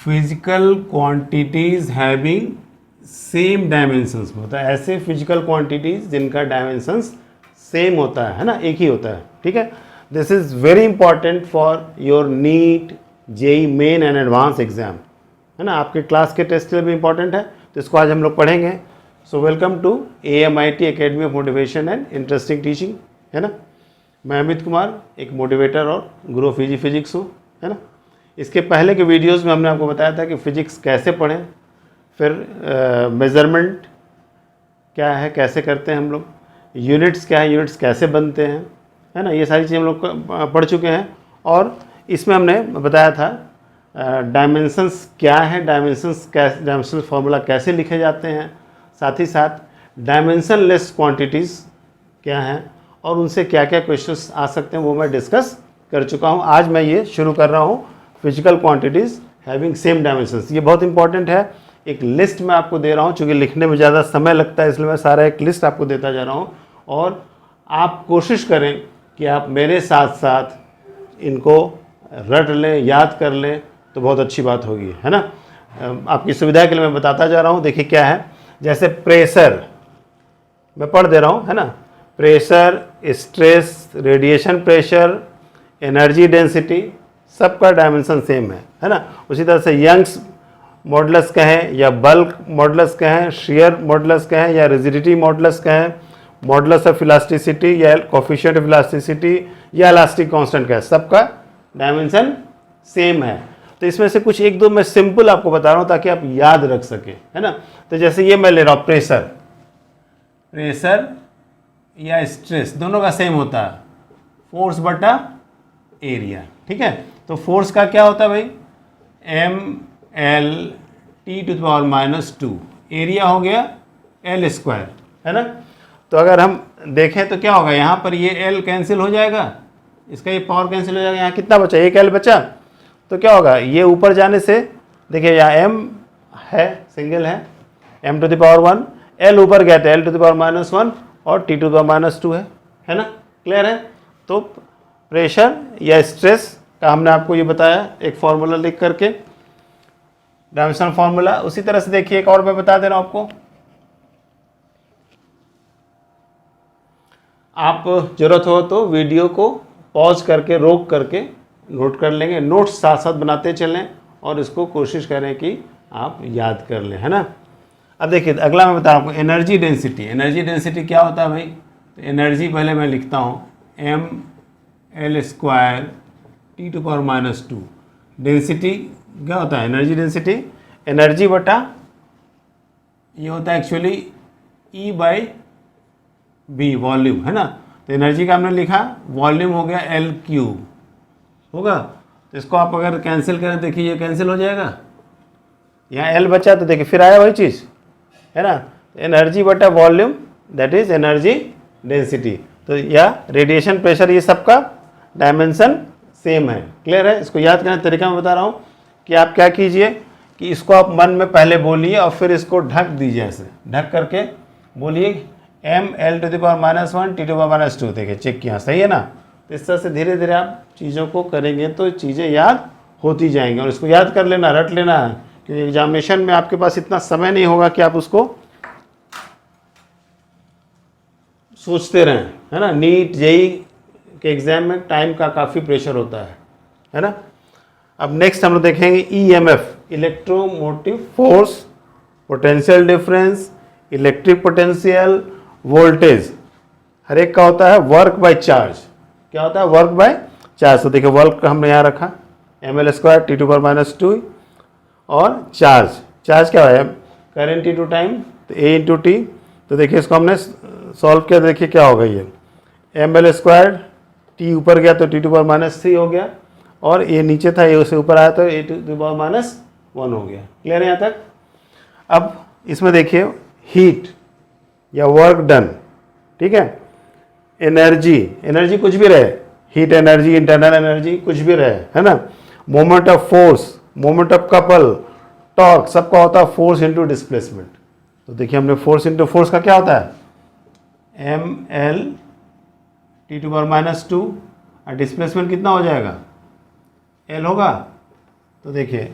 Physical quantities having same dimensions होता है, ऐसे फिजिकल क्वांटिटीज जिनका डायमेंशंस सेम होता है ना, एक ही होता है, ठीक है। This is very important for your NEET, JEE Main and advance exam, है ना, आपके क्लास के टेस्ट के लिए भी इंपॉर्टेंट है, तो इसको आज हम लोग पढ़ेंगे। So welcome to AMIT academy of motivation and interesting teaching, है ना। मैं अमित कुमार, एक मोटिवेटर और गुरु ऑफ इजी फिजिक्स हूँ, है ना। इसके पहले के वीडियोस में हमने आपको बताया था कि फ़िज़िक्स कैसे पढ़ें, फिर मेज़रमेंट क्या है, कैसे करते हैं हम लोग, यूनिट्स क्या है, यूनिट्स कैसे बनते हैं, है ना, ये सारी चीज़ें हम लोग पढ़ चुके हैं। और इसमें हमने बताया था डायमेंशंस क्या है, डायमेंशन फार्मूला कैसे लिखे जाते हैं, साथ ही साथ डायमेंशनलेस क्वांटिटीज़ क्या हैं और उनसे क्या क्या क्वेश्चंस आ सकते हैं वो मैं डिस्कस कर चुका हूँ। आज मैं ये शुरू कर रहा हूँ, physical quantities having same dimensions. ये बहुत इंपॉर्टेंट है, एक लिस्ट मैं आपको दे रहा हूँ, चूँकि लिखने में ज़्यादा समय लगता है इसलिए मैं सारा एक लिस्ट आपको देता जा रहा हूँ। और आप कोशिश करें कि आप मेरे साथ साथ इनको रट लें, याद कर लें, तो बहुत अच्छी बात होगी, है ना। आपकी सुविधा के लिए मैं बताता जा रहा हूँ। देखिए क्या है, जैसे प्रेशर मैं पढ़ दे रहा हूँ, है ना। Pressure, stress, radiation pressure, energy density, सबका डायमेंशन सेम है ना। उसी तरह से यंग्स मॉडुलस कहें या बल्क मॉडुलस कहें, शेयर मॉडुलस कहें या रिजिडिटी मॉडुलस कहें, मॉडुलस ऑफ इलास्टिसिटी या कोफिशिएंट ऑफ इलास्टिसिटी या इलास्टिक कांस्टेंट कहें, सबका डायमेंशन सेम है। तो इसमें से कुछ एक दो मैं सिंपल आपको बता रहा हूँ ताकि आप याद रख सकें, है ना। तो जैसे ये मैं ले रहा हूँ, प्रेशर या स्ट्रेस दोनों का सेम होता है, फोर्स बटा एरिया, ठीक है। तो फोर्स का क्या होता है भाई, mL/T⁻², एरिया हो गया L², है ना। तो अगर हम देखें तो क्या होगा, यहाँ पर ये L कैंसिल हो जाएगा, इसका ये पावर कैंसिल हो जाएगा, यहाँ कितना बचा, एक L बचा। तो क्या होगा, ये ऊपर जाने से देखिए यहाँ m है, सिंगल है, m⁻⁻1, L ऊपर गया था L⁻⁻1 और T⁻², है ना, क्लियर है। तो प्रेशर या स्ट्रेस का हमने आपको ये बताया एक फार्मूला लिख करके, डायमेंशनल फार्मूला। उसी तरह से देखिए एक और मैं बता दे रहा हूँ आपको, आप जरूरत हो तो वीडियो को पॉज करके, रोक करके नोट कर लेंगे, नोट्स साथ साथ बनाते चलें और इसको कोशिश करें कि आप याद कर लें, है ना। अब देखिए अगला मैं बता रहा हूँ आपको, एनर्जी डेंसिटी। एनर्जी डेंसिटी क्या होता है भाई, तो एनर्जी पहले मैं लिखता हूँ mL²T⁻²। डेंसिटी क्या होता है, एनर्जी डेंसिटी, एनर्जी बटा ये होता है एक्चुअली E/V, वॉल्यूम, है ना। तो एनर्जी का हमने लिखा, वॉल्यूम हो गया L³ होगा। तो इसको आप अगर कैंसिल करें, देखिए ये कैंसिल हो जाएगा, यहाँ L बचा तो देखिए फिर आया वही चीज़, है ना। एनर्जी बटा volume, that is energy density. तो या रेडिएशन प्रेशर, ये सबका डायमेंशन सेम है, क्लियर है। इसको याद करने का तरीका मैं बता रहा हूँ कि आप क्या कीजिए कि इसको आप मन में पहले बोलिए और फिर इसको ढक दीजिए, ऐसे ढक करके बोलिए mL⁻⁻1 T⁻²। देखिए चेक किया, सही है ना। तो इस तरह से धीरे धीरे आप चीज़ों को करेंगे तो चीज़ें याद होती जाएंगी। और इसको याद कर लेना, रट लेना है, क्योंकि एग्जामिनेशन में आपके पास इतना समय नहीं होगा कि आप उसको सोचते रहें, है ना। नीट, जेई के एग्जाम में टाइम का काफ़ी प्रेशर होता है ना। अब नेक्स्ट हम लोग देखेंगे EMF, electromotive force, potential difference, electric potential, voltage. हर एक का होता है वर्क बाय चार्ज। क्या होता है, वर्क बाय चार्ज। तो देखिए वर्क हमने यहाँ रखा mL² T⁻², और चार्ज क्या है, करंट इंटू टाइम, तो A/T। तो देखिए इसको हमने सॉल्व किया, देखिए क्या होगा, ये mL², T ऊपर गया तो T⁻³ हो गया, और ये नीचे था, ये उसे ऊपर आया तो A⁻1 हो गया। क्लियर है यहाँ तक। अब इसमें देखिए हीट या वर्क डन, ठीक है, एनर्जी कुछ भी रहे, हीट एनर्जी, इंटरनल एनर्जी कुछ भी रहे, है ना। Moment of force, moment of couple, torque, सबका होता है फोर्स इंटू डिस्प्लेसमेंट। तो देखिए हमने फोर्स इंटू फोर्स का क्या होता है, mL⁻², और डिस्प्लेसमेंट कितना हो जाएगा, L होगा। तो देखिए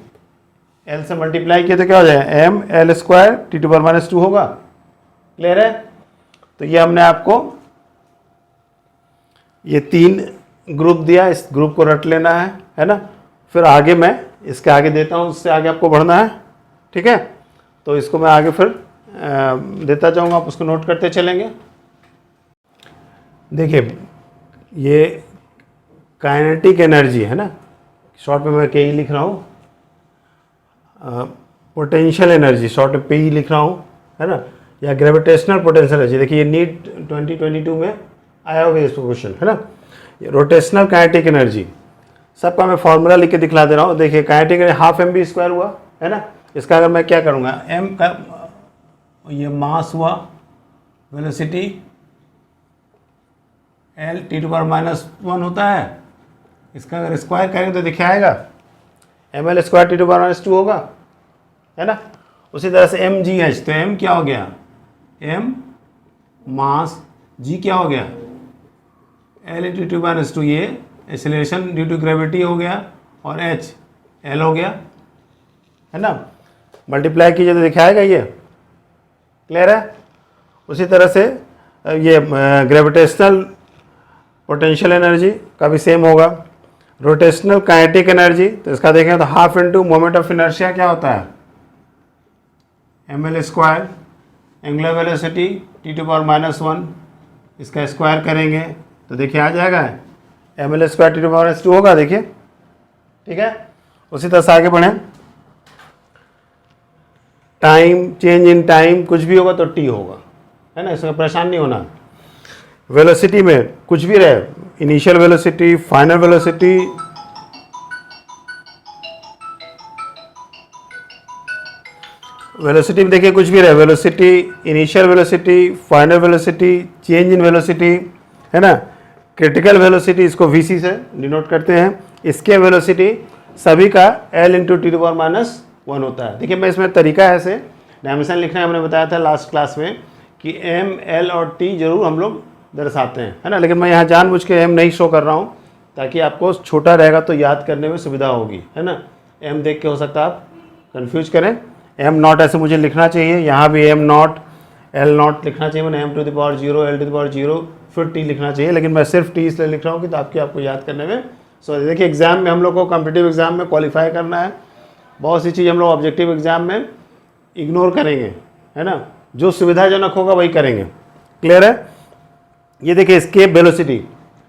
एल से मल्टीप्लाई किया तो क्या हो जाएगा, M L square T to power minus 2 होगा। क्लियर है? तो ये हमने आपको ये 3 ग्रुप दिया, इस ग्रुप को रट लेना है ना। फिर आगे मैं इसके आगे देता हूँ, उससे आगे आपको बढ़ना है, ठीक है। तो इसको मैं आगे फिर देता जाऊँगा, आप उसको नोट करते चलेंगे। देखिए ये काइनेटिक एनर्जी है ना, शॉर्ट में मैं के ई लिख रहा हूँ, पोटेंशियल एनर्जी शॉर्ट में पी लिख रहा हूँ, है ना, या ग्रेविटेशनल पोटेंशियल एनर्जी। देखिए ये नीट 2022 में आया हुआ इस क्वेश्चन, है ना। रोटेशनल काइनेटिक एनर्जी सबका मैं फॉर्मूला लिख के दिखला दे रहा हूँ। देखिए kinetic energy half M V square हुआ, है ना। इसका अगर मैं क्या करूँगा, एम का ये मास हुआ, velocity L T to power minus 1 होता है। इसका अगर स्क्वायर करेंगे तो देखिए आएगा M L square T to power minus 2 होगा, है ना। उसी तरह से एम जी एच, तो एम क्या हो गया, एम मास, जी क्या हो गया, एल टी टू माइनस 2, ये एक्सेलरेशन ड्यू टू ग्रेविटी हो गया, और एच एल हो गया, है ना। मल्टीप्लाई कीजिए तो दिखाएगा ये। क्लियर है? उसी तरह से ये ग्रेविटेशनल पोटेंशियल एनर्जी का भी सेम होगा। रोटेशनल काइनेटिक एनर्जी, तो इसका देखें तो half into moment of inertia क्या होता है, M L square, angular velocity T to power minus 1, इसका स्क्वायर करेंगे तो देखिए आ जाएगा M L square T to power minus 2 होगा, देखिए, ठीक है। उसी तरह से आगे बढ़ें, टाइम, चेंज इन टाइम कुछ भी होगा तो टी होगा, है ना, इसमें परेशान नहीं होना। वेलोसिटी में कुछ भी रहे, initial velocity, final velocity, velocity में देखिए कुछ भी रहे, velocity, initial velocity, final velocity, change in velocity, है ना, क्रिटिकल वेलोसिटी, इसको वीसी से डिनोट करते हैं। इसके वेलोसिटी सभी का L into T to power minus 1 होता है। देखिए मैं इसमें तरीका है ऐसे डायमेंशन लिखना है, हमने बताया था लास्ट क्लास में कि एम एल और टी जरूर हम लोग दर्शाते हैं, है ना, लेकिन मैं यहाँ जानबूझ के एम नहीं शो कर रहा हूँ ताकि आपको छोटा रहेगा तो याद करने में सुविधा होगी, है ना। एम देख के हो सकता है आप कन्फ्यूज करें, एम नॉट ऐसे मुझे लिखना चाहिए, यहाँ भी एम नॉट एल नॉट लिखना चाहिए, मैंने M to the power 0 L to the power 0 फिर टी लिखना चाहिए, लेकिन मैं सिर्फ टी इसलिए लिख रहा हूँ कि ताकि आपको याद करने में देखिए एग्जाम में हम लोग को कॉम्पिटिटिव एग्जाम में क्वालिफाई करना है, बहुत सी चीज़ हम लोग ऑब्जेक्टिव एग्जाम में इग्नोर करेंगे, है ना, जो सुविधाजनक होगा वही करेंगे। क्लियर है? ये देखिए एस्केप वेलोसिटी,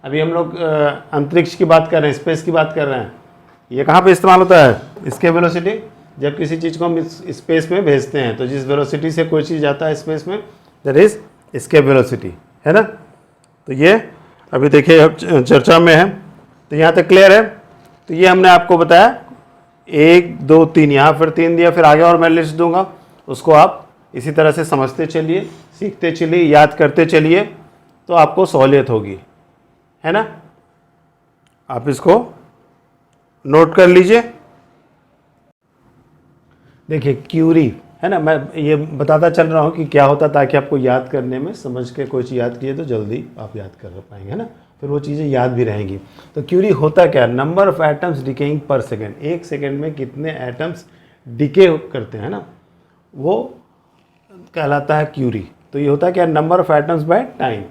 अभी हम लोग अंतरिक्ष की बात कर रहे हैं, स्पेस की बात कर रहे हैं, ये कहाँ पे इस्तेमाल होता है, एस्केप वेलोसिटी, जब किसी चीज़ को हम स्पेस में भेजते हैं तो जिस वेलोसिटी से कोई चीज़ जाता है स्पेस में दैट इज एस्केप वेलोसिटी, है ना। तो ये अभी देखिए अब चर्चा में है, तो यहाँ तक क्लियर है। तो ये हमने आपको बताया 1 2 3, यहाँ फिर 3 दिया, फिर आगे और मैं लिस्ट दूंगा, उसको आप इसी तरह से समझते चलिए, सीखते चलिए, याद करते चलिए, तो आपको सहूलियत होगी, है ना। आप इसको नोट कर लीजिए। देखिए क्यूरी, है ना, मैं ये बताता चल रहा हूँ कि क्या होता है ताकि आपको याद करने में, समझ के कोई चीज़ याद कीजिए तो जल्दी आप याद कर पाएंगे, है ना, फिर वो चीज़ें याद भी रहेंगी। तो क्यूरी होता क्या, नंबर ऑफ एटम्स डिकेइंग पर सेकेंड, एक सेकेंड में कितने एटम्स डिके करते हैं ना, वो कहलाता है क्यूरी। तो ये होता है क्या, number of atoms by time.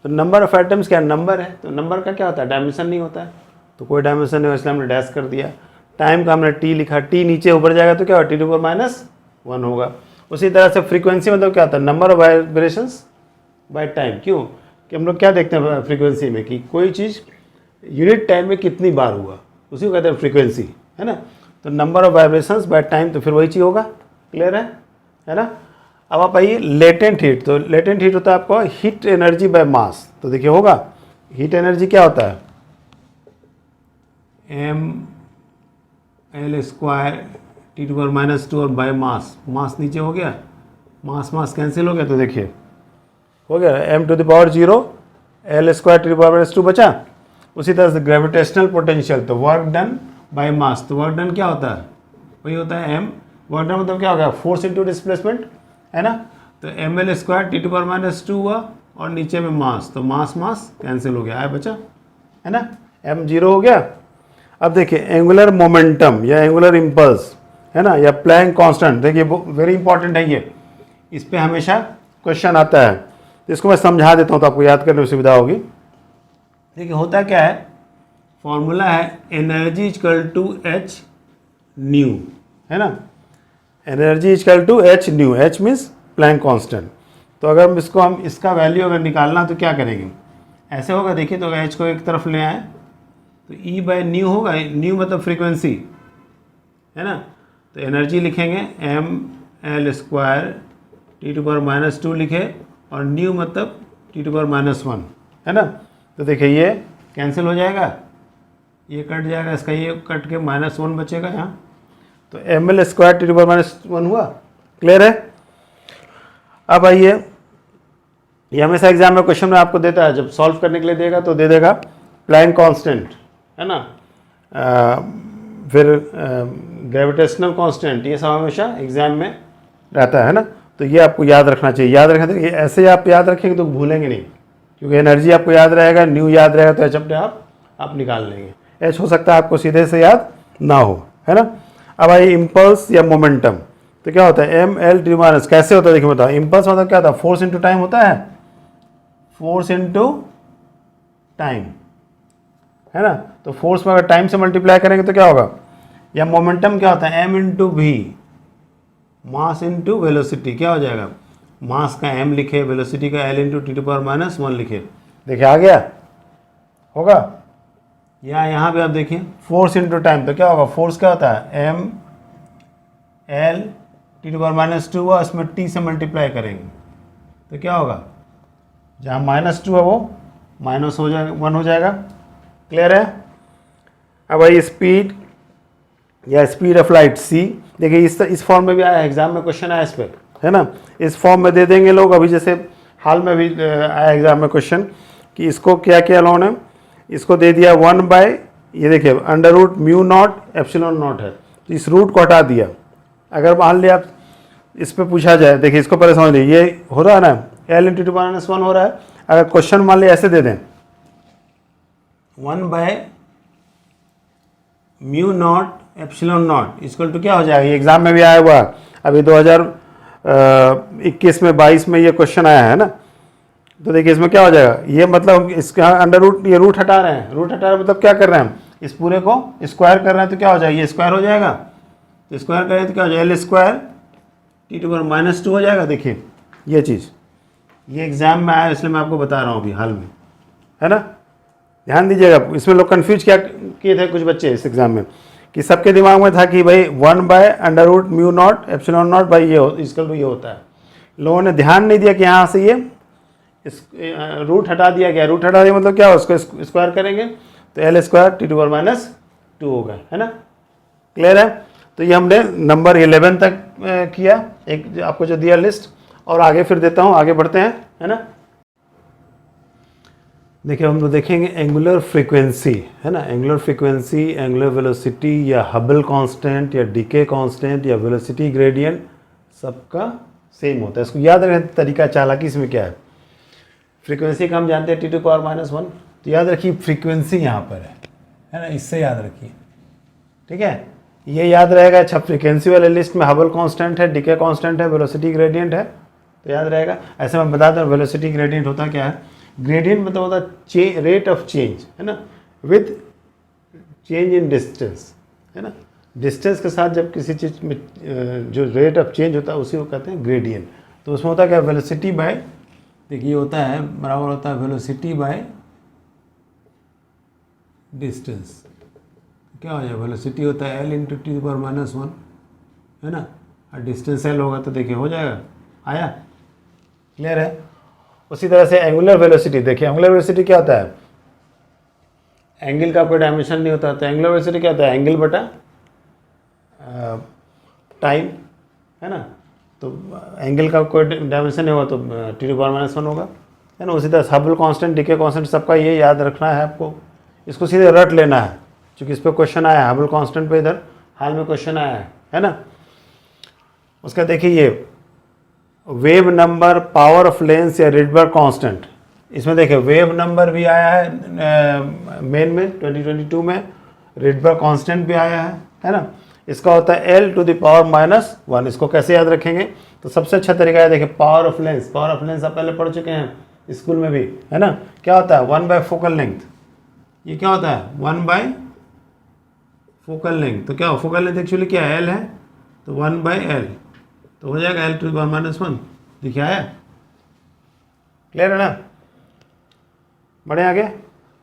तो नंबर ऑफ एटम्स क्या नंबर है, तो नंबर का क्या होता है, डायमेंशन नहीं होता है, तो कोई डायमेंशन नहीं हो, इसलिए हमने डैश कर दिया। टाइम का हमने टी लिखा, टी नीचे ऊपर जाएगा तो क्या होगा, टी टू पावर माइनस 1 होगा। उसी तरह से फ्रीक्वेंसी मतलब क्या होता है, number of vibrations by time. क्यों कि हम लोग क्या देखते हैं फ्रीक्वेंसी में कि कोई चीज़ यूनिट टाइम में कितनी बार हुआ, उसी को कहते हैं फ्रीक्वेंसी, है ना। तो number of vibrations by time, तो फिर वही चीज़ होगा। क्लियर है ना। अब आप आइए लेटेंट हीट, तो लेटेंट हीट होता है आपको हीट एनर्जी बाय मास। तो देखिए होगा हीट एनर्जी क्या होता है, M L square T to power minus 2 और बाय मास, मास नीचे हो गया, मास मास कैंसिल हो गया, तो देखिए हो गया M to the power 0 L square T to power minus 2 बचा। उसी तरह से ग्रेविटेशनल पोटेंशियल, तो वर्क डन बाय मास, तो वर्क डन क्या होता है, वही होता है एम, वर्क डन मतलब क्या हो गया, फोर्स इंटू डिस्प्लेसमेंट, है ना। तो M L square T to power minus 2 हुआ और नीचे में मास, तो मास मास कैंसिल हो गया, आया बचा, है ना, m 0 हो गया। अब देखिए एंगुलर मोमेंटम या एंगुलर इम्पल्स, है ना, या प्लैंक कांस्टेंट, देखिए वेरी इंपॉर्टेंट है ये, इस पे हमेशा क्वेश्चन आता है, तो इसको मैं समझा देता हूँ तो आपको याद करने में सुविधा होगी। देखिए होता क्या है, फॉर्मूला है energy equal to H nu, है ना, energy equal to H nu, H means Planck constant. तो अगर इसको हम इसका वैल्यू अगर निकालना तो क्या करेंगे, ऐसे होगा, देखिए, तो अगर एच को एक तरफ ले आए तो ई बाय न्यू होगा, न्यू मतलब फ्रीक्वेंसी, है ना, तो एनर्जी लिखेंगे M L square T to power minus 2 लिखे, और न्यू मतलब टी टू पावर माइनस 1, है ना। तो देखिए ये कैंसिल हो जाएगा, ये कट जाएगा, इसका ये कट के -1 बचेगा यहाँ, तो M L square T to power -1 हुआ। क्लियर है। अब आइए, ये हमेशा एग्जाम में क्वेश्चन में आपको देता है, जब सॉल्व करने के लिए देगा तो दे देगा प्लैंक कांस्टेंट, है ना, फिर ग्रेविटेशनल कांस्टेंट, ये सब हमेशा एग्जाम में रहता है ना, तो ये आपको याद रखना चाहिए। याद रखना चाहिए, ऐसे आप याद रखेंगे तो भूलेंगे नहीं, क्योंकि एनर्जी आपको याद रहेगा, न्यू याद रहेगा, तो एच अपने आप निकाल लेंगे। एच हो सकता है आपको सीधे से याद ना हो, है ना। अब आइए इम्पल्स या मोमेंटम, तो क्या होता है एम एल टी माइनस, कैसे होता है देखिए बताओ। इम्पल्स मतलब क्या होता है, फोर्स इंटू टाइम होता है, फोर्स इंटू टाइम, है ना, तो फोर्स में अगर टाइम से मल्टीप्लाई करेंगे तो क्या होगा, या मोमेंटम क्या होता है M into V, mass into velocity, क्या हो जाएगा, मास का m लिखे, वेलोसिटी का l into T to power -1 लिखे, देखिए आ गया होगा। या यहाँ पे आप देखिए फोर्स इंटू टाइम, तो क्या होगा, फोर्स क्या होता है m l T to power -2 हुआ, उसमें t से मल्टीप्लाई करेंगे तो क्या होगा, जहाँ -2 है वो -1 हो जाएगा। क्लियर है। अब भाई स्पीड या स्पीड ऑफ लाइट c, देखिए इस फॉर्म में भी आया, एग्जाम में क्वेश्चन आया इस पर, है ना, इस फॉर्म में दे देंगे लोग। अभी जैसे हाल में भी आया एग्जाम में क्वेश्चन कि इसको क्या किया लोगों ने, इसको दे दिया 1/, ये देखिए √μ0 एप्सिलॉन नॉट है, तो इस रूट को हटा दिया। अगर मान लिया आप इस पर पूछा जाए, देखिए इसको पहले समझ लीजिए, ये हो रहा है ना l इंटू -1 हो रहा है, अगर क्वेश्चन मान लिया ऐसे दे दें 1/μ0 एप्सिलॉन नॉट इक्वल टू क्या हो जाएगा, ये एग्जाम में भी आया हुआ है, अभी 2021 में 22 में ये क्वेश्चन आया है ना, तो देखिए इसमें क्या हो जाएगा, ये मतलब इसका अंडर रूट, ये रूट हटा रहे हैं, रूट हटा रहे हैं मतलब क्या कर रहे हैं, इस पूरे को स्क्वायर कर रहे हैं, तो क्या हो जाएगा, ये स्क्वायर हो जाएगा, तो स्क्वायर करें तो क्या हो जाएगा, l square T to power -2 हो जाएगा। देखिए ये चीज़, ये एग्जाम में आया, इसलिए मैं आपको बता रहा हूँ अभी हाल में, है ना, ध्यान दीजिएगा। इसमें लोग कन्फ्यूज क्या किए थे कुछ बच्चे इस एग्जाम में, कि सबके दिमाग में था कि भाई 1/√μ0 एप्सिलॉन नॉट भाई ये इसका ये होता है, लोगों ने ध्यान नहीं दिया कि यहाँ से ये रूट हटा दिया गया, रूट हटा दिया मतलब क्या, उसको स्क्वायर करेंगे तो l square T to power -2 होगा, है ना। क्लियर है। तो ये हमने नंबर 11 तक किया, एक आपको जो दिया लिस्ट, और आगे फिर देता हूँ, आगे बढ़ते हैं, है ना। देखिए हम लोग देखेंगे एंगुलर फ्रीक्वेंसी, है ना, एंगुलर फ्रीक्वेंसी, एंगुलर वेलोसिटी या हबल कांस्टेंट या डीके कांस्टेंट या वेलोसिटी ग्रेडियंट सबका सेम होता है। इसको याद रखने का तरीका चालाकी इसमें क्या है, फ्रीक्वेंसी का हम जानते हैं टी टू पावर -1, तो याद रखिए फ्रीक्वेंसी यहाँ पर है ना, इससे याद रखिए, ठीक है, ये याद रहेगा। अच्छा, फ्रीक्वेंसी वाले लिस्ट में हबल कांस्टेंट है, डीके कांस्टेंट है, वेलोसिटी ग्रेडियंट है, तो याद रहेगा। ऐसे मैं बता दूँ वेलोसिटी ग्रेडियंट होता क्या है, ग्रेडियंट मतलब होता है रेट ऑफ चेंज, है ना, विद चेंज इन डिस्टेंस, है ना, डिस्टेंस के साथ जब किसी चीज़ में जो रेट ऑफ चेंज होता है उसी को कहते हैं ग्रेडियंट। तो उसमें होता है क्या, वेलोसिटी बाय, देखिए होता है बराबर होता है वेलोसिटी बाय डिस्टेंस, क्या हो जाएगा, वेलोसिटी होता है l into T to power -1, है ना, और डिस्टेंस l होगा तो देखिए हो जाएगा, आया। क्लियर है। उसी तरह से एंगुलर वेलोसिटी, देखिए एंगुलर वेलोसिटी क्या होता है, एंगल का कोई डायमेंशन नहीं होता, तो एंगुलर वेलोसिटी क्या होता है, एंगल बटा टाइम, है ना, तो एंगल का कोई डायमेंशन नहीं होगा तो टी टू पावर -1 होगा, है ना। उसी तरह हबल कांस्टेंट, डीके कांस्टेंट, सबका ये याद रखना है आपको, इसको सीधे रट लेना है, क्योंकि इस पर क्वेश्चन आया है, हबल कांस्टेंट पे इधर हाल में क्वेश्चन आया है ना। उसका देखिए ये wave number, power of lens या रिडबर्ग कांस्टेंट, इसमें देखिए वेव नंबर भी आया है मेन में 2022 में, रिडबर्ग कांस्टेंट भी आया है ना। इसका होता है एल टू द पावर -1। इसको कैसे याद रखेंगे? तो सबसे अच्छा तरीका है, देखिए power of lens. Power of lens आप पहले पढ़ चुके हैं स्कूल में भी, है ना? क्या होता है? 1 बाय फोकल लेंथ। ये क्या होता है? 1 बाय फोकल लेंथ। तो क्या हो, फोकल लेंथ एक्चुअली क्या है? एल है, तो 1 बाय एल, तो हो जाएगा एल टू द पावर -1। दिखा है? क्लियर है ना? बढ़े आगे।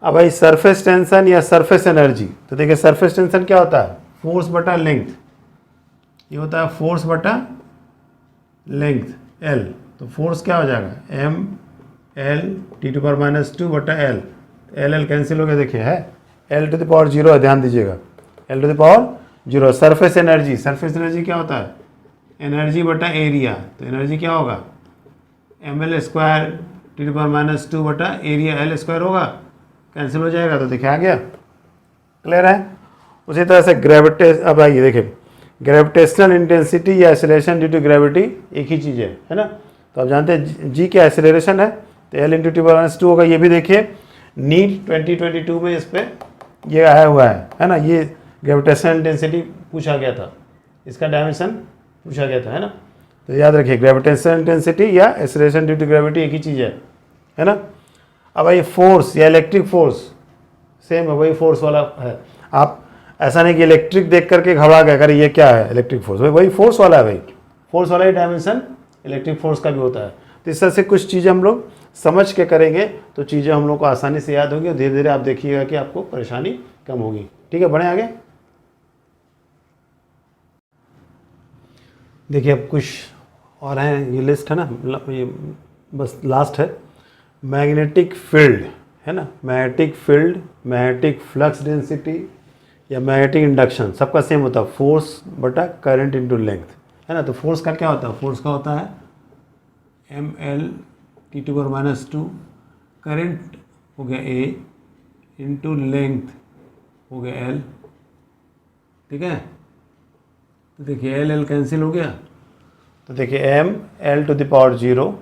अब भाई सरफेस टेंशन या सरफेस एनर्जी, तो देखिए सरफेस टेंशन क्या होता है? फोर्स बटा लेंथ। ये होता है फोर्स बटा लेंथ एल। तो फोर्स क्या हो जाएगा? M L T to power -2 बटा एल। एल एल कैंसिल हो गया, देखिए है एल टू द पावर 0 है, ध्यान दीजिएगा, L to the power 0। Surface energy, surface energy क्या होता है? एनर्जी बटा एरिया। तो एनर्जी क्या होगा? M L square T to power -2 बटा एरिया एल स्क्वायर होगा, कैंसिल हो जाएगा। तो देखिए आ गया, क्लियर है? उसी तरह से अब आइए देखिए, ग्रेविटेशनल इंटेंसिटी या एक्सेलरेशन ड्यू टू ग्रेविटी एक ही चीज़ है ना? तो आप जानते हैं जी क्या एक्सेलरेशन है, तो एल इंटू टी पावर -2 होगा। ये भी देखिए नीट 2022 में इस पर ये आया हुआ है ना? ये ग्रेविटेशनल इंटेंसिटी पूछा गया था, इसका डायमेंशन पूछा गया था, है ना? तो याद रखिए ग्रेविटेशनल इंटेंसिटी या एक्सेलरेशन ड्यू टू ग्रेविटी एक ही चीज़ है ना? अब ये फोर्स या इलेक्ट्रिक फोर्स सेम है, वही फोर्स वाला है। आप ऐसा नहीं कि इलेक्ट्रिक देख करके घबरा गए, अरे ये क्या है इलेक्ट्रिक फोर्स, वही फोर्स वाला है भाई, फोर्स वाला ही डायमेंशन इलेक्ट्रिक फोर्स का भी होता है। तो इस तरह से कुछ चीज़ें हम लोग समझ के करेंगे तो चीज़ें हम लोग को आसानी से याद होंगी और धीरे धीरे आप देखिएगा कि आपको परेशानी कम होगी। ठीक है, बढ़े आगे। देखिए अब कुछ और हैं, ये लिस्ट है ना, ये बस लास्ट है। मैग्नेटिक फील्ड है ना, magnetic field, magnetic flux density या मैग्नेटिक इंडक्शन, सबका सेम होता है, फोर्स बटा करंट इनटू लेंथ, है ना? तो फोर्स का क्या होता है? फोर्स का होता है M L T to power -2, current हो गया ए इंटू लेंथ हो गया एल। ठीक है, तो देखिए एल एल कैंसिल हो गया, तो देखिए M L to the power 0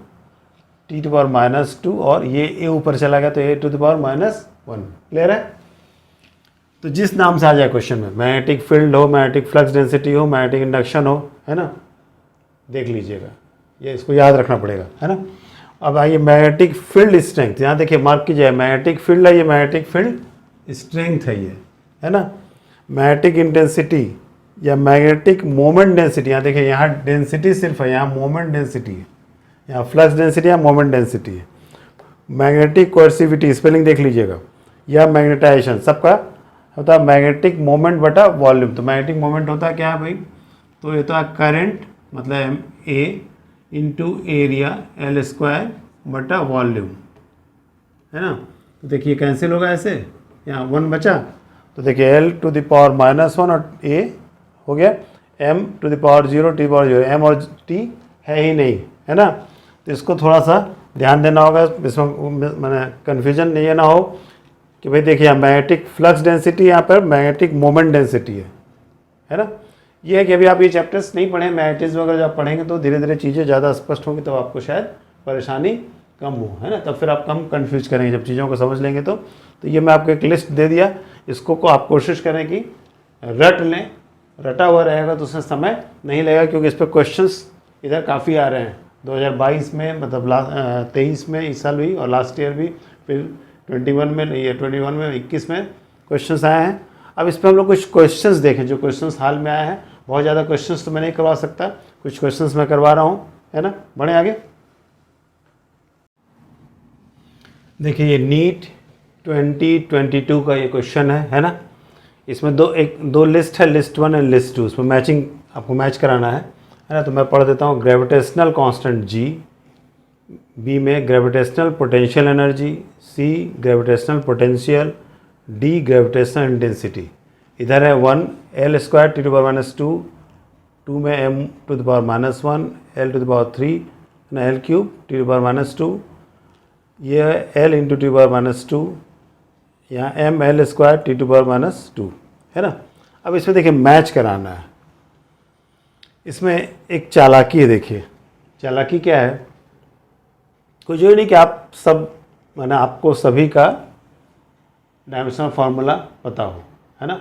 T to power -2 और ये ए ऊपर चला गया तो A to the power -1। Clear है? तो जिस नाम से आ जाए क्वेश्चन में, मैग्नेटिक फील्ड हो, मैग्नेटिक फ्लक्स डेंसिटी हो, मैग्नेटिक इंडक्शन हो, है ना, देख लीजिएगा, ये इसको याद रखना पड़ेगा, है ना? अब आइए मैग्नेटिक फील्ड स्ट्रेंथ, यहाँ देखिए मार्क कीजिए, मैग्नेटिक फील्ड है, ये मैग्नेटिक फील्ड स्ट्रेंथ है, ये है ना? मैग्नेटिक इंटेंसिटी या मैग्नेटिक मोमेंट डेंसिटी, यहाँ देखिए यहाँ डेंसिटी सिर्फ है, यहाँ मोमेंट डेंसिटी है, यहाँ फ्लक्स डेंसिटी या मोमेंट डेंसिटी है। मैग्नेटिक कोर्सिविटी स्पेलिंग देख लीजिएगा, या मैग्नेटाइजेशन, सबका होता है मैग्नेटिक मोमेंट बटा वॉल्यूम। तो मैग्नेटिक मोमेंट होता है क्या है भाई? तो ये होता है करंट मतलब ए इंटू एरिया एल स्क्वायर बटा वॉल्यूम, है ना? तो देखिए कैंसिल होगा ऐसे, यहाँ 1 बचा, तो देखिए एल टू द पावर -1 और ए हो गया M to the power 0 T power 0, M और टी है ही नहीं, है ना? तो इसको थोड़ा सा ध्यान देना होगा, इसमें मैंने कन्फ्यूजन नहीं ना हो कि भाई देखिए मैग्नेटिक फ्लक्स डेंसिटी यहाँ पर मैग्नेटिक मोमेंट डेंसिटी है ना? ये है कि अभी आप ये चैप्टर्स नहीं पढ़े, मैग्नेटिज्म वगैरह जब पढ़ेंगे तो धीरे धीरे चीज़ें ज़्यादा स्पष्ट होंगी, तब आपको शायद परेशानी कम हो, है ना? तब फिर आप कम कन्फ्यूज करेंगे जब चीज़ों को समझ लेंगे। तो ये मैं आपको एक लिस्ट दे दिया, इसको को आप कोशिश करें कि रट लें, रटा हुआ रहेगा तो उसमें समय नहीं लगेगा, क्योंकि इस पर क्वेश्चंस इधर काफ़ी आ रहे हैं 2022 में, मतलब 23 में इस साल भी, और लास्ट ईयर भी, फिर 21 में, ये 21 में, 21 में क्वेश्चंस आए हैं। अब इस पर हम लोग कुछ क्वेश्चंस देखें जो क्वेश्चंस हाल में आए हैं। बहुत ज़्यादा क्वेश्चंस तो मैं नहीं करवा सकता, कुछ क्वेश्चंस मैं करवा रहा हूँ, है ना? बढ़े आगे। देखिए ये नीट 2022 का ये क्वेश्चन है ना? इसमें दो लिस्ट है, लिस्ट 1 और लिस्ट 2, उसमें मैचिंग आपको मैच कराना है ना? तो मैं पढ़ देता हूँ। ग्रेविटेशनल कांस्टेंट जी, बी में gravitational potential energy, C gravitational potential, D gravitational intensity. इधर है 1 L square T to power -2, 2 में M to the power -1, L to the power 3 ना, L cube T to power -2, ये है L into T power -2, यहाँ M L square T to power -2, है ना? अब इसमें देखिए मैच कराना है। इसमें एक चालाकी है, देखिए चालाकी क्या है, कुछ जो नहीं कि आप सब मैंने आपको सभी का डायमेंशनल फार्मूला पता हो, है ना?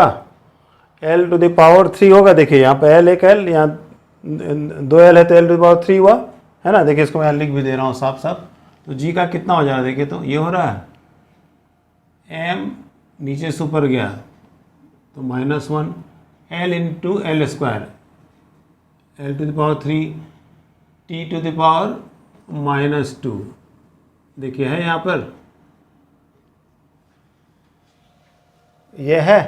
होगा, l टू द पावर 3 होगा। देखिए यहाँ पे l एक l, यहाँ 2l है तो l टू द पावर 3 हुआ, है ना। देखिए इसको मैं लिख भी दे रहा हूँ साफ साफ। तो g का कितना हो जा रहा है, देखिए तो ये हो रहा है m नीचे से ऊपर गया तो -1 l into L square, l to the power 3 t to the power -2। देखिए है यहाँ पर, ये है,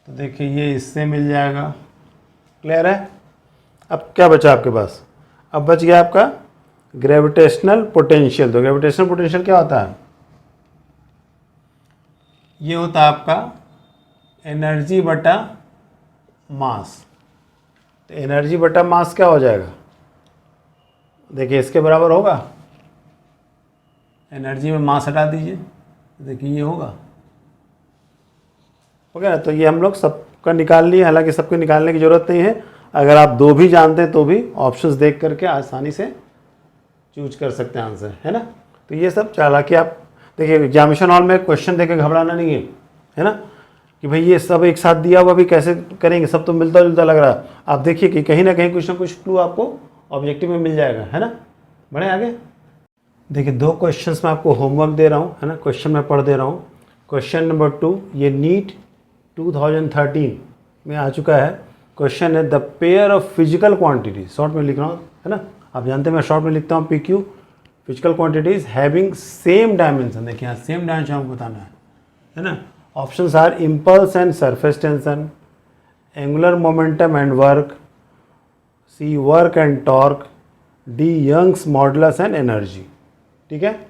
तो देखिए ये इससे मिल जाएगा। क्लियर है। अब क्या बचा आपके पास, अब बच गया आपका ग्रेविटेशनल पोटेंशियल। तो ग्रेविटेशनल पोटेंशियल क्या होता है, ये होता है आपका एनर्जी बटा मास। तो एनर्जी बटा मास क्या हो जाएगा, देखिए इसके बराबर होगा, एनर्जी में मास हटा दीजिए, देखिए ये होगा, ओके ना। तो ये हम लोग सबका निकाल लिए, हालांकि सबको निकालने की ज़रूरत नहीं है। अगर आप दो भी जानते हैं तो भी ऑप्शंस देख करके आसानी से चूज कर सकते हैं आंसर, है ना। तो ये सब, हालांकि आप देखिए एग्जामिनेशन हॉल में क्वेश्चन देख के घबराना नहीं है ना, कि भाई ये सब एक साथ दिया हुआ भी कैसे करेंगे, सब तो मिलता जुलता लग रहा है। आप देखिए कि कहीं ना कहीं कुछ ना कुछ क्लू आपको ऑब्जेक्टिव में मिल जाएगा, है ना। बढ़े आगे। देखिए 2 क्वेश्चंस मैं आपको होमवर्क दे रहा हूँ, है ना, क्वेश्चन मैं पढ़ दे रहा हूँ। क्वेश्चन नंबर 2 ये नीट 2013 में आ चुका है। क्वेश्चन है the pair of physical quantities, short में लिख रहा हूँ, है ना, आप जानते हैं मैं शॉर्ट में लिखता हूँ PQ, physical quantities having same dimension. देखिए यहाँ सेम डायमेंशन आपको बताना है ना। Options are impulse and surface tension, angular momentum and work, C work and torque, D Young's modulus and energy. ठीक है।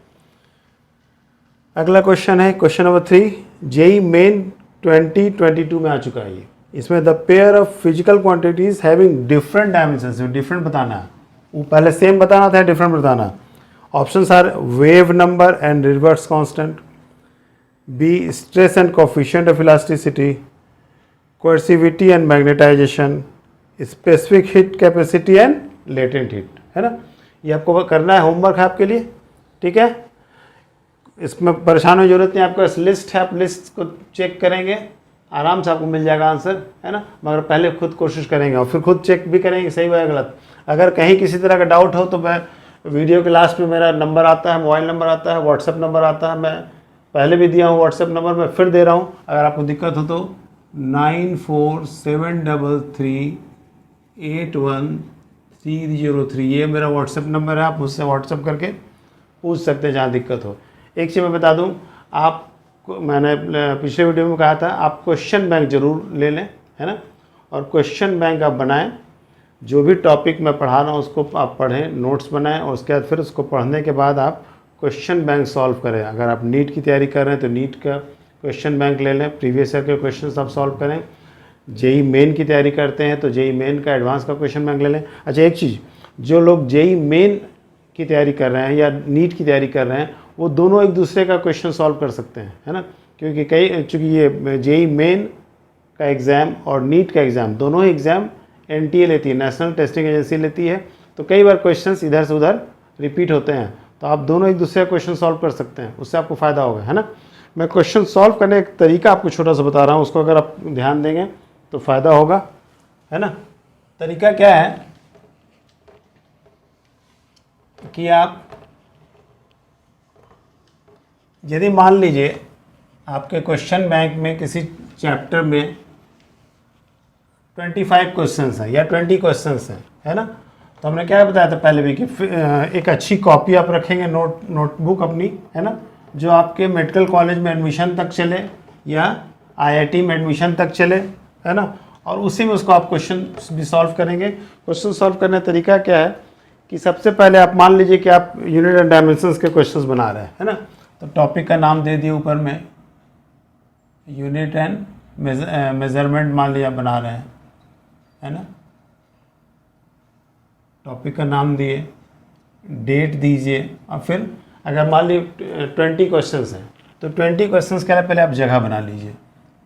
अगला क्वेश्चन है क्वेश्चन नंबर 3 जेई मेन 2022 में आ चुका है ये। इसमें the pair of physical quantities having different dimension, different बताना है, वो पहले सेम बताना था, डिफरेंट बताना। Options are wave number and reverse constant, B stress and coefficient of elasticity, coercivity and magnetisation, specific heat capacity and latent heat, है ना। ये आपको करना है, होमवर्क है आपके लिए। ठीक है, इसमें परेशान होने की जरूरत नहीं, आपके पास लिस्ट है, आप लिस्ट को चेक करेंगे, आराम से आपको मिल जाएगा आंसर, है ना। मगर पहले खुद कोशिश करेंगे और फिर खुद चेक भी करेंगे सही हुआ है गलत। अगर कहीं किसी तरह का डाउट हो तो मैं वीडियो के लास्ट में मेरा नंबर आता है, मोबाइल नंबर आता है, व्हाट्सएप नंबर आता है, मैं पहले भी दिया हूँ व्हाट्सएप नंबर, मैं फिर दे रहा हूँ। अगर आपको दिक्कत हो तो 9473811303 ये मेरा व्हाट्सएप नंबर है, आप मुझसे व्हाट्सएप करके पूछ सकते हैं जहाँ दिक्कत हो। एक चीज़ मैं बता दूँ, आप मैंने पिछले वीडियो में कहा था आप क्वेश्चन बैंक ज़रूर ले लें, है ना, और क्वेश्चन बैंक आप बनाएं। जो भी टॉपिक मैं पढ़ा रहा हूँ उसको आप पढ़ें, नोट्स बनाएं, और उसके बाद फिर उसको पढ़ने के बाद आप क्वेश्चन बैंक सॉल्व करें। अगर आप नीट की तैयारी कर रहे हैं तो नीट का क्वेश्चन बैंक ले लें, प्रीवियस ईयर के क्वेश्चन आप सॉल्व करें। जेई मेन की तैयारी करते हैं तो जेई मेन का एडवांस का क्वेश्चन बैंक ले लें। अच्छा एक चीज़, जो लोग जेई मेन की तैयारी कर रहे हैं या नीट की तैयारी कर रहे हैं वो दोनों एक दूसरे का क्वेश्चन सॉल्व कर सकते हैं, है ना, क्योंकि चूँकि ये जेई मेन का एग्ज़ाम और नीट का एग्ज़ाम दोनों ही एग्ज़ाम NTA लेती है, नेशनल टेस्टिंग एजेंसी लेती है, तो कई बार क्वेश्चंस इधर से उधर रिपीट होते हैं, तो आप दोनों एक दूसरे का क्वेश्चन सॉल्व कर सकते हैं, उससे आपको फ़ायदा होगा, है ना। मैं क्वेश्चन सॉल्व करने का तरीका आपको छोटा सा बता रहा हूँ, उसको अगर आप ध्यान देंगे तो फ़ायदा होगा, है ना। तरीका क्या है कि आप यदि मान लीजिए आपके क्वेश्चन बैंक में किसी चैप्टर में 25 क्वेश्चंस हैं या 20 क्वेश्चंस हैं, है ना, तो हमने क्या बताया था पहले भी कि एक अच्छी कॉपी आप रखेंगे, नोटबुक अपनी, है ना, जो आपके मेडिकल कॉलेज में एडमिशन तक चले या IIT में एडमिशन तक चले, है ना, और उसी में उसको आप क्वेश्चन भी सॉल्व करेंगे। क्वेश्चन सॉल्व करने का तरीका क्या है कि सबसे पहले आप मान लीजिए कि आप यूनिट एंड डायमेंशंस के क्वेश्चंस बना रहे हैं, है ना, तो टॉपिक का नाम दे दिए ऊपर में, यूनिट एंड मेजरमेंट मान लीजिए आप बना रहे हैं, है ना, टॉपिक का नाम दिए, डेट दीजिए, और फिर अगर मान लीजिए 20 क्वेश्चंस हैं तो 20 क्वेश्चंस के लिए पहले आप जगह बना लीजिए,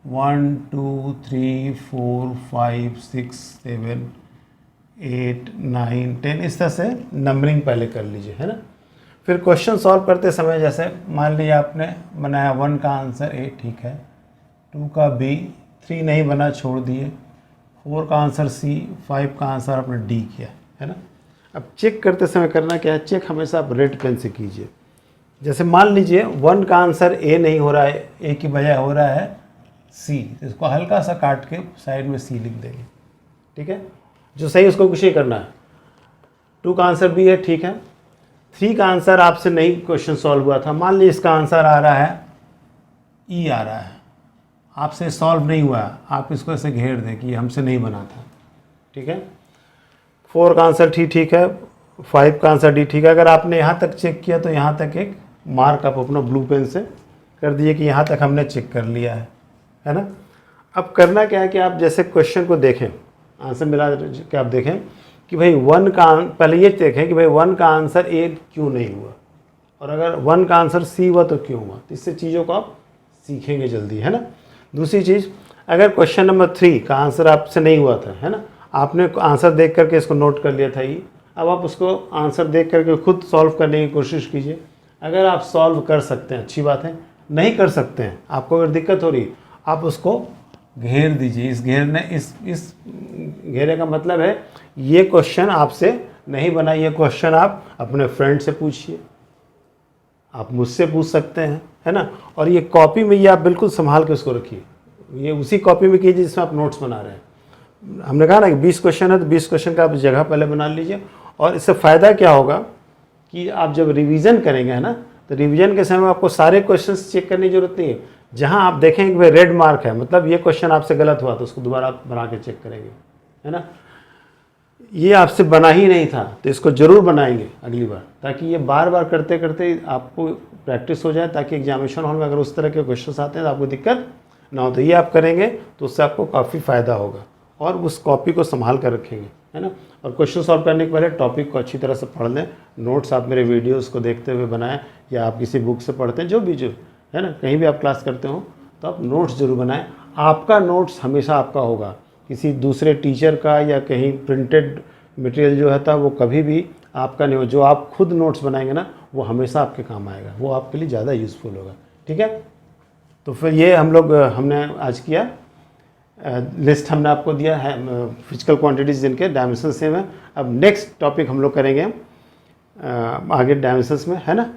1 2 3 4 5 6 7 8 9 10 इस तरह से नंबरिंग पहले कर लीजिए, है ना। फिर क्वेश्चन सॉल्व करते समय जैसे मान लीजिए आपने बनाया 1 का आंसर A, ठीक है, 2 का B, 3 नहीं बना छोड़ दिए, 4 का आंसर C, 5 का आंसर आपने D किया, है ना। अब चेक करते समय करना क्या है, चेक हमेशा आप रेड पेन से कीजिए। जैसे मान लीजिए 1 का आंसर A नहीं हो रहा है, A की बजाय हो रहा है C, तो इसको हल्का सा काट के साइड में C लिख देंगे, ठीक है, जो सही उसको कुछ नहीं करना है। 2 का आंसर B है, ठीक है। 3 का आंसर आपसे नहीं क्वेश्चन सॉल्व हुआ था, मान लीजिए इसका आंसर आ रहा है E आ रहा है, आपसे सॉल्व नहीं हुआ, आप इसको ऐसे घेर दें कि हमसे नहीं बना था, ठीक है। 4 का आंसर ठीक है, 5 का आंसर D ठीक है। अगर आपने यहाँ तक चेक किया तो यहाँ तक एक मार्क आप अपना ब्लू पेन से कर दिए कि यहाँ तक हमने चेक कर लिया है ना। अब करना क्या है कि आप जैसे क्वेश्चन को देखें, आंसर मिला के आप देखें कि भाई 1 का पहले ये देखें कि भाई 1 का आंसर A क्यों नहीं हुआ, और अगर 1 का आंसर C हुआ तो क्यों हुआ, तो इससे चीज़ों को आप सीखेंगे जल्दी, है ना। दूसरी चीज़, अगर क्वेश्चन नंबर 3 का आंसर आपसे नहीं हुआ था, है ना, आपने आंसर देख करके इसको नोट कर लिया था ये, अब आप उसको आंसर देख करके खुद सॉल्व करने की कोशिश कीजिए। अगर आप सॉल्व कर सकते हैं अच्छी बात है, नहीं कर सकते हैं, आपको अगर दिक्कत हो रही है आप उसको घेर दीजिए। इस घेरने इस घेरे का मतलब है ये क्वेश्चन आपसे नहीं बना, ये क्वेश्चन आप अपने फ्रेंड से पूछिए, आप मुझसे पूछ सकते हैं, है ना। और ये कॉपी में ये आप बिल्कुल संभाल के उसको रखिए, ये उसी कॉपी में कीजिए जिसमें आप नोट्स बना रहे हैं। हमने कहा ना कि 20 क्वेश्चन है तो 20 क्वेश्चन का आप जगह पहले बना लीजिए। और इससे फ़ायदा क्या होगा कि आप जब रिवीजन करेंगे, है ना, तो रिवीजन के समय आपको सारे क्वेश्चंस चेक करने की जरूरत नहीं है। जहां आप देखेंगे कि भाई रेड मार्क है, मतलब ये क्वेश्चन आपसे गलत हुआ, तो उसको दोबारा आप बना के चेक करेंगे, है ना। ये आपसे बना ही नहीं था तो इसको ज़रूर बनाएंगे अगली बार, ताकि ये बार बार करते करते आपको प्रैक्टिस हो जाए, ताकि एग्जामिनेशन हॉल में अगर उस तरह के क्वेश्चन आते हैं तो आपको दिक्कत ना हो। तो ये आप करेंगे तो उससे आपको काफ़ी फ़ायदा होगा। और उस कॉपी को संभाल कर रखेंगे, है ना। और क्वेश्चन सॉल्व करने के पहले टॉपिक को अच्छी तरह से पढ़ लें। नोट्स आप मेरे वीडियोस को देखते हुए बनाएं, या आप किसी बुक से पढ़ते हैं, जो है ना, कहीं भी आप क्लास करते हो तो आप नोट्स जरूर बनाएं। आपका नोट्स हमेशा आपका होगा, किसी दूसरे टीचर का या कहीं प्रिंटेड मटेरियल जो है वो कभी भी आपका नहीं हो। जो आप खुद नोट्स बनाएंगे ना, वो हमेशा आपके काम आएगा, वो आपके लिए ज़्यादा यूज़फुल होगा, ठीक है। तो फिर ये हमने आज किया, लिस्ट हमने आपको दिया है फिजिकल क्वांटिटीज़ जिनके डायमेंशन सेम है। अब नेक्स्ट टॉपिक हम लोग करेंगे आगे डायमेंशंस में, है ना।